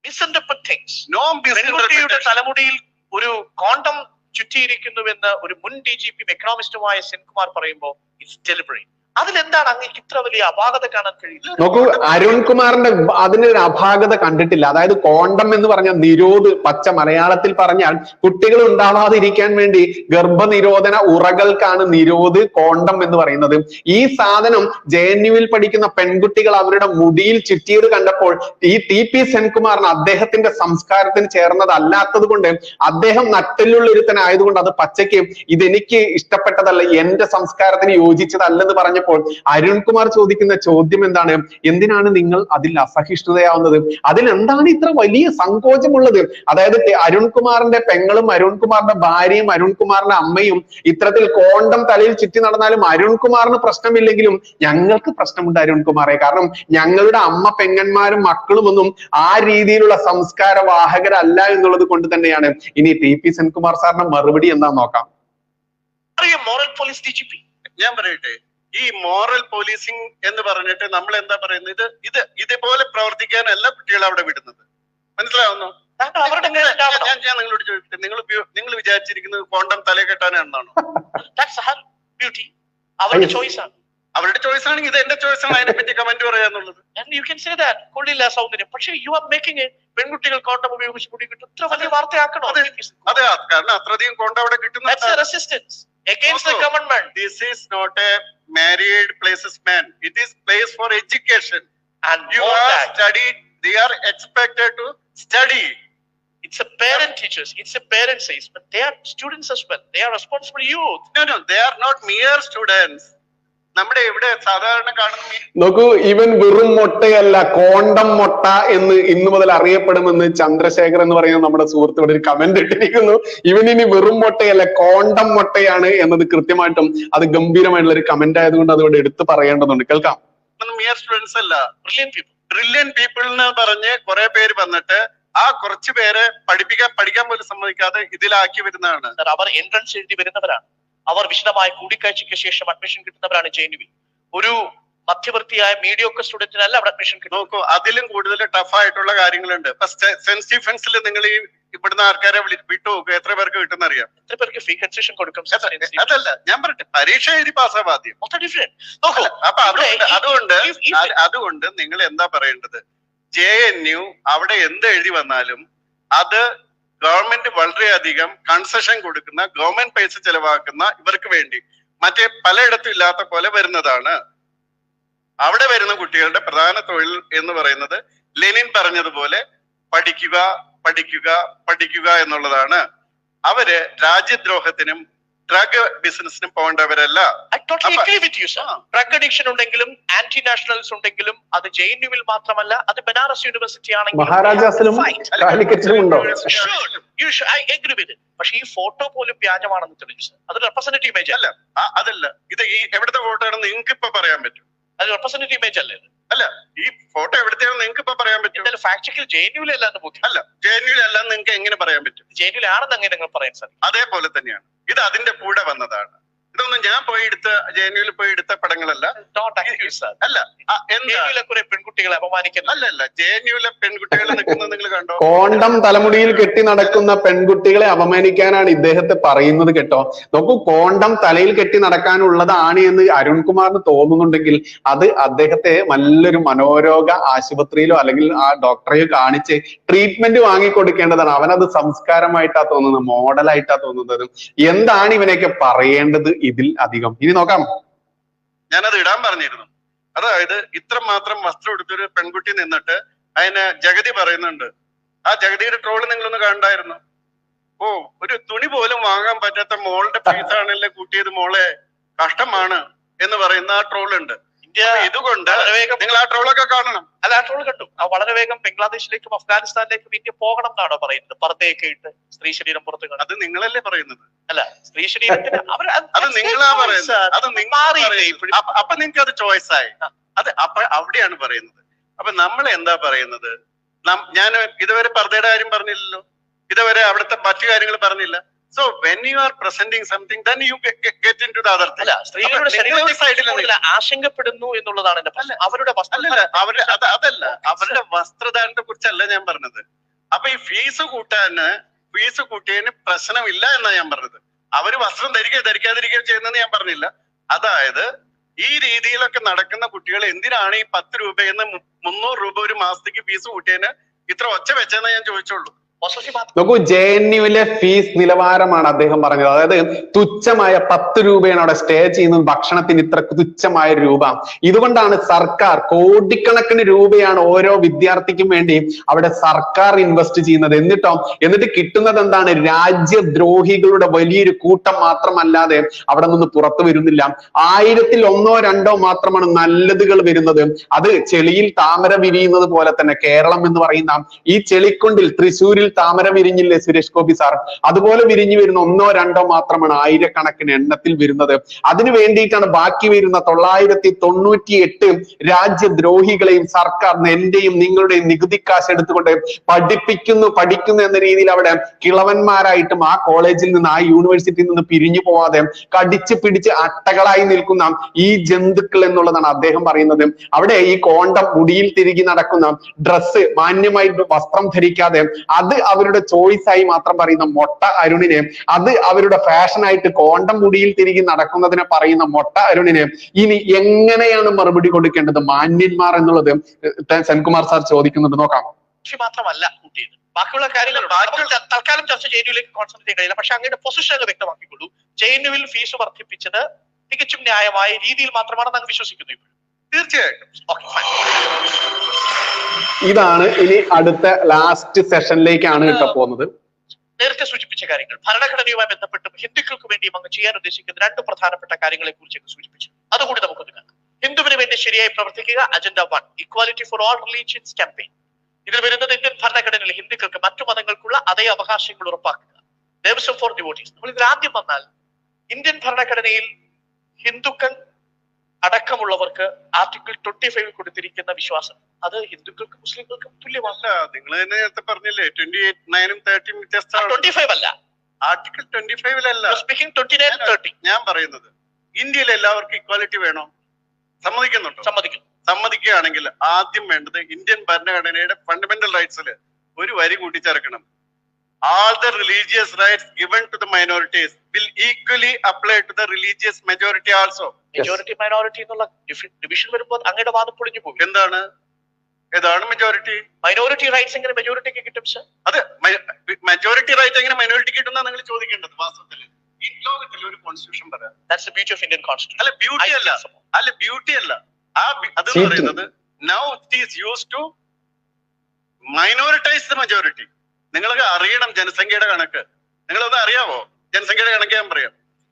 misinterpret things. No പെൺകുട്ടിയുടെ തലമുടിയിൽ ഒരു condom ചുറ്റിയിരിക്കുന്നുവെന്ന് ഒരു മുൻ DGP എക്കണോമിസ്റ്റുമായ സെൻകുമാർ പറയുമ്പോൾ ഇറ്റ്സ് ഡെലിബറേറ്റ്. അതിലെന്താണ് അങ്ങേക്ക് ഇത്ര വലിയ അപാകത കാണാൻ കഴിയില്ല? നോക്കൂ, അരുൺകുമാറിന്റെ അതിനൊരു അപാകത കണ്ടിട്ടില്ല. അതായത് കോണ്ടം എന്ന് പറഞ്ഞ നിരോധ്, പച്ച മലയാളത്തിൽ പറഞ്ഞാൽ കുട്ടികൾ ഉണ്ടാവാതിരിക്കാൻ വേണ്ടി ഗർഭനിരോധന ഉറകൾക്കാണ് നിരോധ് കോണ്ടം എന്ന് പറയുന്നത്. ഈ സാധനം JNUവിൽ പഠിക്കുന്ന പെൺകുട്ടികൾ അവരുടെ മുടിയിൽ ചുറ്റിയത് കണ്ടപ്പോൾ ഈ TP സെൻകുമാറിന് അദ്ദേഹത്തിന്റെ സംസ്കാരത്തിന് ചേർന്നതല്ലാത്തത് കൊണ്ട്, അദ്ദേഹം നട്ടെല്ലുള്ളൊരുത്തനായതുകൊണ്ട് അത് പച്ചയ്ക്ക് ഇതെനിക്ക് ഇഷ്ടപ്പെട്ടതല്ല, എന്റെ സംസ്കാരത്തിന് യോജിച്ചതല്ലെന്ന് പറഞ്ഞ അരുൺകുമാർ ചോദിക്കുന്ന ചോദ്യം എന്താണ്? എന്തിനാണ് നിങ്ങൾ അതിൽ അസഹിഷ്ണുതയാവുന്നത്? അതിലെന്താണ് ഇത്ര വലിയ സങ്കോചമുള്ളത്? അതായത് അരുൺകുമാറിന്റെ പെങ്ങളും അരുൺകുമാറിന്റെ ഭാര്യയും അരുൺകുമാറിന്റെ അമ്മയും ഇത്തരത്തിൽ കോണ്ടം തലയിൽ ചുറ്റി നടന്നാലും അരുൺകുമാറിന് പ്രശ്നമില്ലെങ്കിലും ഞങ്ങൾക്ക് പ്രശ്നമുണ്ട് അരുൺകുമാറെ. കാരണം ഞങ്ങളുടെ അമ്മ പെങ്ങന്മാരും മക്കളും ഒന്നും ആ രീതിയിലുള്ള സംസ്കാര വാഹകരല്ല എന്നുള്ളത് കൊണ്ട് തന്നെയാണ്. ഇനി TP സെൻകുമാർ സാറിന്റെ മറുപടി എന്താന്ന് നോക്കാം. മോറൽ പോലീസ് DGP, ഞാൻ പറയട്ടെ, ഈ മോറൽ പോലീസിംഗ് എന്ന് പറഞ്ഞിട്ട് നമ്മൾ എന്താ പറയുന്നത്? ഇതുപോലെ പ്രവർത്തിക്കാനല്ല കുട്ടികളെ അവിടെ വിടുന്നത്. മനസ്സിലാവുന്നു? ഞാൻ നിങ്ങളോട് ചോദിക്കട്ടെ, നിങ്ങൾ വിചാരിച്ചിരിക്കുന്നത് കോണ്ടം തലയെ കെട്ടാനാണെന്നാണോ? അവരുടെ ചോയ്സാണ്. അവരുടെ ചോയ്സ് ആണെങ്കിൽ ഇത് എന്റെ ചോയ്സ് ആണ്, അതിനെ പറ്റി കമന്റ് പറയാന്നുള്ളത്. കൊള്ളില്ല സൗന്ദര്യം, പക്ഷേ യു ആർ മേക്കിംഗ് പെൺകുട്ടികൾ കോണ്ടം ഉപയോഗിച്ച് മുടി കിട്ടും ഇത്ര വലിയ വാർത്തയാക്കണോ? അതെ, കാരണം അത്രയധികം കോണ്ടം അവിടെ കിട്ടുന്നു. Against the government. This is not a married places man. It is place for education. And you are studied. They are expected to study. It's a parent teachers. It's a parent says, but they are students as well. They are responsible youth. No, they are not mere students. നമ്മുടെ ഇവിടെ സാധാരണ കാണുന്ന നോക്കൂ, ഇവൻ വെറും മൊട്ടയല്ല, condom മൊട്ട എന്ന് ഇന്നു മുതൽ അറിയപ്പെടുമെന്ന് ചന്ദ്രശേഖർ എന്ന് പറയുന്ന നമ്മുടെ സുഹൃത്ത് ഇവിടെ ഒരു കമന്റ് ഇട്ടിരിക്കുന്നു. ഇവൻ ഇനി വെറും മൊട്ടയല്ല, കോണ്ടം മൊട്ടയാണ് എന്നത് കൃത്യമായിട്ടും അത് ഗംഭീരമായിട്ടുള്ള ഒരു കമന്റ് ആയതുകൊണ്ട് അതുകൊണ്ട് എടുത്തു പറയേണ്ടതുണ്ട്. കേൾക്കാം. മിയർ സ്റ്റുഡൻസ് അല്ല, ബ്രില്യൻ പീപ്പിൾ എന്ന് പറഞ്ഞ് കുറെ പേര് വന്നിട്ട് ആ കുറച്ചു പേരെ പഠിക്കാൻ പോലും സമ്മതിക്കാതെ ഇതിലാക്കി വരുന്നതാണ്. അവർ എൻട്രൻസ് എഴുതി വരുന്നവരാണ്. അവർ വിശദമായ കൂടിക്കാഴ്ചയ്ക്ക് ശേഷം അഡ്മിഷൻ കിട്ടുന്നവരാണ് JNUവിൽ. ഒരു മധ്യവർത്തിയായ മീഡിയോക്കർ സ്റ്റുഡന്റിനല്ല അവിടെ അഡ്മിഷൻ കിട്ടും. നോക്കൂ, അതിലും കൂടുതൽ ടഫ് ആയിട്ടുള്ള കാര്യങ്ങളുണ്ട്. സെന്റ് സ്റ്റീഫൻസിൽ നിങ്ങൾ ഈ ഇവിടുന്ന് ആൾക്കാരെ വിട്ടു നോക്കുക, എത്ര പേർക്ക് കിട്ടുന്ന അറിയാം? എത്ര പേർക്ക് ഫീ കൺസെഷൻ കൊടുക്കും? അതല്ല ഞാൻ പറയട്ടെ, പരീക്ഷ എഴുതി പാസ്സാവാദ്യം. അപ്പൊ അതുകൊണ്ട് നിങ്ങൾ എന്താ പറയേണ്ടത്? JNU അവിടെ എന്ത് എഴുതി വന്നാലും അത് ഗവൺമെന്റ് വളരെയധികം കൺസെഷൻ കൊടുക്കുന്ന, ഗവൺമെന്റ് പൈസ ചെലവാക്കുന്ന ഇവർക്ക് വേണ്ടി മറ്റേ പലയിടത്തും ഇല്ലാത്ത പോലെ വരുന്നതാണ്. അവിടെ വരുന്ന കുട്ടികളുടെ പ്രധാന തൊഴിൽ എന്ന് പറയുന്നത് ലെനിൻ പറഞ്ഞതുപോലെ പഠിക്കുക പഠിക്കുക പഠിക്കുക എന്നുള്ളതാണ്. അവര് രാജ്യദ്രോഹത്തിനും ഡ്രഗ് ബിസിനസിനും പോകേണ്ടവരല്ല. ഡ്രഗ് അഡിക്ഷൻ ഉണ്ടെങ്കിലും ആന്റി നാഷണൽസ് ഉണ്ടെങ്കിലും അത് JNUവിൽ മാത്രമല്ല, അത് ബനാറസ് യൂണിവേഴ്സിറ്റി ആണെങ്കിലും മഹാരാജാസിലും കാലിക്കറ്റിലും ഉണ്ടോ? പക്ഷെ ഈ ഫോട്ടോ പോലും വ്യാജമാണെന്ന് തെളിയിച്ചു. അത് റെപ്രസെന്റേറ്റീവ് ഇമേജ് അല്ല. അതല്ല, ഇത് ഈ എവിടുത്തെ ഫോട്ടോ ആണെന്ന് നിങ്ങൾക്ക് ഇപ്പൊ പറയാൻ പറ്റും. അത് റെപ്രസെന്റേറ്റീവ് ഇമേജ് അല്ലേ? അല്ല, ഈ ഫോട്ടോ എവിടത്തെയാണെന്ന് നിങ്ങൾക്ക് ഇപ്പൊ പറയാൻ പറ്റും. ഫാക്ട് ചെക്കിൽ JNUവിലല്ലാന്ന് ബോധ്യം. അല്ല, JNUവിലല്ലാന്ന് നിങ്ങൾക്ക് എങ്ങനെ പറയാൻ പറ്റും? JNUവിലാണെന്ന് അങ്ങനെ നിങ്ങൾ പറയാൻ സാധിക്കും. അതേപോലെ തന്നെയാണ് ഇത് അതിന്റെ കൂടെ വന്നതാണ്. ഇതൊന്നും ഞാൻ പോയി എടുത്ത JNUവിൽ പോയി എടുത്ത പടങ്ങളല്ല. അല്ല, കുറെ പെൺകുട്ടികളെ അപമാനിക്കുന്ന അല്ലല്ല, JNUവിലെ പെൺകുട്ടികൾ നിൽക്കുന്നത് നിങ്ങൾ കണ്ടോ? കോണ്ടം തലമുടിയിൽ കെട്ടി നടക്കുന്ന പെൺകുട്ടികളെ അപമാനിക്കാനാണ് ഇദ്ദേഹത്തെ പറയുന്നത് കേട്ടോ. നോക്കൂ, കോണ്ടം തലയിൽ കെട്ടി നടക്കാനുള്ളതാണ് എന്ന് അരുൺകുമാറിന് തോന്നുന്നുണ്ടെങ്കിൽ അത് അദ്ദേഹത്തെ നല്ലൊരു മനോരോഗ ആശുപത്രിയിലോ അല്ലെങ്കിൽ ആ ഡോക്ടറെയോ കാണിച്ച് ട്രീറ്റ്മെന്റ് വാങ്ങിക്കൊടുക്കേണ്ടതാണ്. അവനത് സംസ്കാരമായിട്ടാ തോന്നുന്നത്, മോഡലായിട്ടാ തോന്നുന്നത്. എന്താണ് ഇവനെയൊക്കെ പറയേണ്ടത് ഇതിൽ അധികം? ഇനി നോക്കാം. ഞാനത് ഇടാൻ പറഞ്ഞിരുന്നു. അതായത് ഇത്ര മാത്രം വസ്ത്രം എടുത്തൊരു പെൺകുട്ടി നിന്നിട്ട് അതിന് ജഗതി പറയുന്നുണ്ട്. ആ ജഗതിയുടെ ട്രോള് നിങ്ങളൊന്ന് കണ്ടായിരുന്നു. ഓ, ഒരു തുണി പോലും വാങ്ങാൻ പറ്റാത്ത മോളുടെ ഫീസ് ആണല്ലേ കൂട്ടിയത്, മോളെ കഷ്ടമാണ് എന്ന് പറയുന്ന ആ ട്രോളുണ്ട്. ഇതുകൊണ്ട് നിങ്ങൾ ആ ട്രോളൊക്കെ കാണണം. അല്ല, ആ ട്രോൾ കണ്ടു. വളരെ വേഗം ബംഗ്ലാദേശിലേക്കും അഫ്ഗാനിസ്ഥാനിലേക്കും ഇന്ത്യ പോകണം എന്നാണോ പറയുന്നത്? പർദ്ദയൊക്കെ ഇട്ട് സ്ത്രീ ശരീരം പുറത്ത് കാണും. അത് നിങ്ങളല്ലേ പറയുന്നത്? അല്ല, സ്ത്രീ ശരീരത്തിന് അത് നിങ്ങളാ പറയുന്നത്. അത് അപ്പൊ നിങ്ങൾക്ക് അത് ചോയ്സ് ആയി. അത് അപ്പൊ അവിടെയാണ് പറയുന്നത്. അപ്പൊ നമ്മൾ എന്താ പറയുന്നത്? ഞാൻ ഇതുവരെ പർദ്ദയുടെ കാര്യം പറഞ്ഞില്ലല്ലോ, ഇതുവരെ അവിടുത്തെ മറ്റു കാര്യങ്ങൾ പറഞ്ഞില്ല. So when you are presenting something, then you get into the other thing. അല്ല, സ്ത്രീകളുടെ ശരീരത്തെ ആശങ്കപ്പെടുന്നു എന്നുള്ളതാണ് എന്റെ പ്രശ്നം. അവരുടെ അതല്ല, അവരുടെ വസ്ത്രധാരണത്തെ കുറിച്ചല്ല ഞാൻ പറഞ്ഞത്. അപ്പൊ ഈ ഫീസ് കൂട്ടിയതിന് പ്രശ്നമില്ല എന്നാണ് ഞാൻ പറഞ്ഞത്. അവര് വസ്ത്രം ധരിക്കാതിരിക്കുകയോ ചെയ്യുന്നതെന്ന് ഞാൻ പറഞ്ഞില്ല. അതായത് ഈ രീതിയിലൊക്കെ നടക്കുന്ന കുട്ടികൾ എന്തിനാണ് ഈ 10 രൂപയെന്ന് 300 രൂപ ഒരു മാസത്തേക്ക് ഫീസ് കൂട്ടിയതിന് ഇത്ര ഒച്ച വെച്ചെന്ന് ഞാൻ ചോദിച്ചോളൂ. നോക്കൂ, JNUവിലെ ഫീസ് നിലവാരമാണ് അദ്ദേഹം പറഞ്ഞത്. അതായത് തുച്ഛമായ 10 രൂപയാണ് അവിടെ സ്റ്റേ ചെയ്യുന്നത്, ഭക്ഷണത്തിന് ഇത്ര തുച്ഛമായ രൂപ. ഇതുകൊണ്ടാണ് സർക്കാർ കോടിക്കണക്കിന് രൂപയാണ് ഓരോ വിദ്യാർത്ഥിക്കും വേണ്ടി അവിടെ സർക്കാർ ഇൻവെസ്റ്റ് ചെയ്യുന്നത്. എന്നിട്ട് കിട്ടുന്നത് എന്താണ്? രാജ്യദ്രോഹികളുടെ വലിയൊരു കൂട്ടം മാത്രമല്ലാതെ അവിടെ നിന്ന് പുറത്തു വരുന്നില്ല. 1000-ൽ 1-ഓ 2-ഓ മാത്രമാണ് നല്ലതുകൾ വരുന്നത്. അത് ചെളിയിൽ താമര വിരിയുന്നത് പോലെ തന്നെ കേരളം എന്ന് പറയുന്ന ഈ ചെളിക്കുണ്ടിൽ തൃശ്ശൂരിൽ താമര വിരിഞ്ഞില്ലേ സുരേഷ് ഗോപി സാർ? അതുപോലെ വിരിഞ്ഞു വരുന്ന 1-ഓ 2-ഓ മാത്രമാണ് ആയിരക്കണക്കിന് എണ്ണത്തിൽ വരുന്നത്. അതിനു വേണ്ടിയിട്ടാണ് ബാക്കി വരുന്ന 998 രാജ്യദ്രോഹികളെയും സർക്കാർ എന്റെയും നിങ്ങളുടെയും നികുതി കാശ് എടുത്തുകൊണ്ട് പഠിക്കുന്നു എന്ന രീതിയിൽ അവിടെ കിളവന്മാരായിട്ടും ആ കോളേജിൽ നിന്ന് ആ യൂണിവേഴ്സിറ്റിയിൽ നിന്ന് പിരിഞ്ഞു പോവാതെ കടിച്ചു പിടിച്ച് അട്ടകളായി നിൽക്കുന്ന ഈ ജന്തുക്കൾ എന്നുള്ളതാണ് അദ്ദേഹം പറയുന്നത്. അവിടെ ഈ കോണ്ടം മുടിയിൽ തിരികെ നടക്കുന്ന ഡ്രസ്സ്, മാന്യമായി വസ്ത്രം ധരിക്കാതെ അത് അവരുടെ ചോയ്സ് ആയി മാത്രം പറയുന്ന മൊട്ട അരുണിനെ, അത് അവരുടെ ഫാഷനായിട്ട് കോണ്ടം മുടിയിൽ തിരികെ നടക്കുന്നതിനെ പറയുന്ന മൊട്ട അരുണിനെ ഇനി എങ്ങനെയാണ് മറുപടി കൊടുക്കേണ്ടത് മാന്യന്മാർ എന്നുള്ളത് സെൻകുമാർ സാർ ചോദിക്കുന്നുണ്ട്. നോക്കാം. മാത്രമല്ല കൂട്ടിയത്, ബാക്കിയുള്ള കാര്യങ്ങൾ തൽക്കാലം ചർച്ച JNUവിലേക്ക് കോൺസെൻട്രേറ്റ് ചെയ്യാൻ കഴിയില്ല. പക്ഷെ അങ്ങയുടെ പൊസിഷൻ വ്യക്തമാക്കിക്കൊള്ളൂ. JNUവിൽ ഫീസ് വർദ്ധിപ്പിച്ചത് തികച്ചും ന്യായമായ രീതിയിൽ മാത്രമാണെന്ന് അങ്ങ് വിശ്വസിക്കുന്നു ഇപ്പോൾ? തീർച്ചയായിട്ടും. ഇതാണ് ഇനി അടുത്ത ലാസ്റ്റ് സെഷനിലേക്കാണ് പോകുന്നത്. നേരത്തെ സൂചിപ്പിച്ച കാര്യങ്ങൾ ഭരണഘടനയുമായി ബന്ധപ്പെട്ടും ഹിന്ദുക്കൾക്ക് വേണ്ടിയും അങ്ങ് ചെയ്യാൻ ഉദ്ദേശിക്കുന്ന 2 പ്രധാനപ്പെട്ട കാര്യങ്ങളെ കുറിച്ച് സൂചിപ്പിച്ചു. അതുകൂടി നമുക്കൊന്ന് കാണാം. ഹിന്ദുവിന് വേണ്ടി ശരിയായി പ്രവർത്തിക്കുക, agenda 1, equality for all religions campaign. ഇതിൽ വരുന്നത് ഇന്ത്യൻ ഭരണഘടനയിൽ ഹിന്ദുക്കൾക്ക് മറ്റു മതങ്ങൾക്കുള്ള അതേ അവകാശങ്ങൾ ഉറപ്പാക്കുക, ദേവസ്വം ഫോർ ഡിവോട്ടീസ്. നമ്മൾ ഇതിൽ ആദ്യം വന്നാൽ ഇന്ത്യൻ ഭരണഘടനയിൽ ഹിന്ദുക്കൾ അടക്കമുള്ളവർക്ക് ആർട്ടിക്കിൾ 25 കൊടുത്തിരിക്കുന്ന വിശ്വാസം അത് ഹിന്ദുക്കൾക്കും മുസ്ലിങ്ങൾക്കും തുല്യമാണ്. നിങ്ങൾ തന്നെ നേരത്തെ പറഞ്ഞില്ലേ 28-9-ഉം 30-ഉം വ്യത്യസ്തമാണ്. 25 അല്ല, ആർട്ടിക്കിൾ 25-ലല്ല സ്പീക്കിംഗ് 29-30. ഞാൻ പറയുന്നത് ഇന്ത്യയിൽ എല്ലാവർക്കും ഇക്വാലിറ്റി വേണോ? സമ്മതിക്കുന്നുണ്ടോ? സമ്മതിക്കുകയാണെങ്കിൽ ആദ്യം വേണ്ടത് ഇന്ത്യൻ ഭരണഘടനയുടെ ഫണ്ടമെന്റൽ റൈറ്റ്സിൽ ഒരു വരി കൂട്ടിച്ചേർക്കണം. All the religious rights given to the minorities will equally apply to the religious majority also. Majority minority എന്നുള്ള ഡിവിഷൻ വരുമ്പോൾ അങ്ങയുടെ വാദം പൊളിഞ്ഞു പോകും. ഏതാണ് മെജോറിറ്റി? മൈനോറിറ്റി റൈറ്റ്സ് എങ്ങനെ മെജോറിറ്റിക്ക് കിട്ടും സർ? അത് മെജോറിറ്റി റൈറ്റ് എങ്ങനെ മൈനോറിറ്റി കിട്ടുന്ന നിങ്ങൾ ചോദിക്കേണ്ടത്. വാസ്തവത്തിൽ ഈ ലോകത്തിൽ ഒരു കോൺസ്റ്റിറ്റ്യൂഷൻ പറയാം. That's the beauty of Indian constitution. അല്ല ബ്യൂട്ടി അല്ല അത് പറയുന്നത് now it is used to minoritize the majority. നിങ്ങൾക്ക് അറിയണം ജനസംഖ്യയുടെ കണക്ക്. നിങ്ങളത് അറിയാവോ? ജനസംഖ്യയുടെ കണക്ക് ഞാൻ പറയാം.